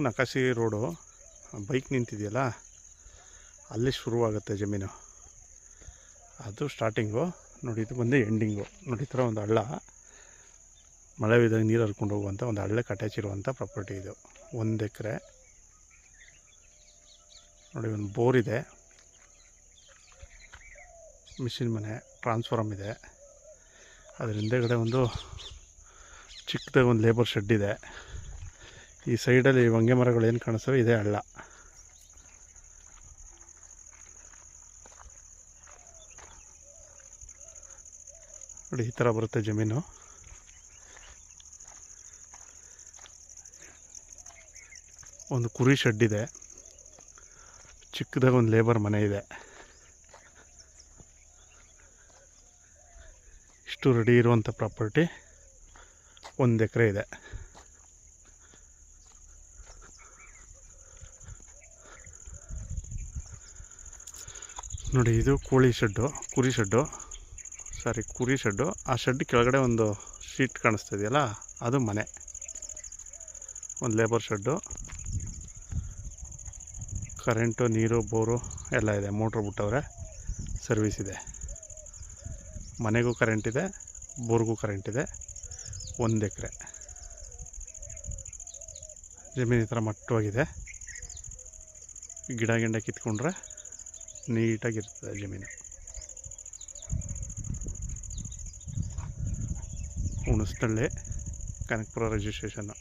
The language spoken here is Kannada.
ನಕಾಶಿ ರೋಡು ಬೈಕ್ ನಿಂತಿದೆಯಲ್ಲ ಅಲ್ಲಿ ಶುರುವಾಗುತ್ತೆ ಜಮೀನು. ಅದು ಸ್ಟಾರ್ಟಿಂಗು ನೋಡಿ, ಇದು ಬಂದು ಎಂಡಿಂಗು ನೋಡಿ. ಈ ಥರ ಒಂದು ಹಳ್ಳ, ಮಳೆ ಬಿದ್ದಾಗ ನೀರು ಹರ್ಕೊಂಡು ಹೋಗುವಂಥ ಒಂದು ಹಳ್ಳಕ್ಕೆ ಅಟ್ಯಾಚ್ ಇರುವಂಥ ಪ್ರಾಪರ್ಟಿ ಇದು. 1 ಎಕರೆ ನೋಡಿ. ಒಂದು ಬೋರ್ ಇದೆ, ಮಿಷಿನ್ ಮನೆ, ಟ್ರಾನ್ಸ್ಫಾರಮ್ ಇದೆ. ಅದ್ರ ಹಿಂದೆಗಡೆ ಒಂದು ಚಿಕ್ಕದಾಗಿ ಒಂದು ಲೇಬರ್ ಶೆಡ್ ಇದೆ. ಈ ಸೈಡಲ್ಲಿ ಹೊಂಗೆ ಮರಗಳು ಏನು ಕಾಣಿಸ್ತವೆ ಇದೆ ಹಳ್ಳ. ನೋಡಿ, ಈ ಥರ ಬರುತ್ತೆ ಜಮೀನು. ಒಂದು ಕುರಿ ಶೆಡ್ ಇದೆ, ಚಿಕ್ಕದಾಗಿ ಒಂದು ಲೇಬರ್ ಮನೆ ಇದೆ. ಇಷ್ಟು ರೆಡಿ ಇರುವಂಥ ಪ್ರಾಪರ್ಟಿ 1 ಎಕರೆ ಇದೆ. ನೋಡಿ, ಇದು ಕುರಿ ಶೆಡ್ಡು. ಆ ಶೆಡ್ ಕೆಳಗಡೆ ಒಂದು ಶೀಟ್ ಕಾಣಿಸ್ತಾ ಇದೆಯಲ್ಲ, ಅದು ಮನೆ. ಒಂದು ಲೇಬರ್ ಶೆಡ್ಡು, ಕರೆಂಟು, ನೀರು, ಬೋರು ಎಲ್ಲ ಇದೆ. ಮೋಟ್ರ್ ಬಿಟ್ಟವ್ರೆ, ಸರ್ವಿಸ್ ಇದೆ. ಮನೆಗೂ ಕರೆಂಟ್ ಇದೆ, ಬೋರ್ಗೂ ಕರೆಂಟ್ ಇದೆ. 1 ಎಕರೆ ಜಮೀನು ಈ ಥರ ಮಟ್ಟವಾಗಿದೆ. ಗಿಡ ಕಿತ್ಕೊಂಡ್ರೆ ನೀಟಾಗಿರ್ತದೆ ಜಮೀನು. ಹುಣಸನಹಳ್ಳಿ, ಕನಕಪುರ ರಿಜಿಸ್ಟ್ರೇಷನ್ನು.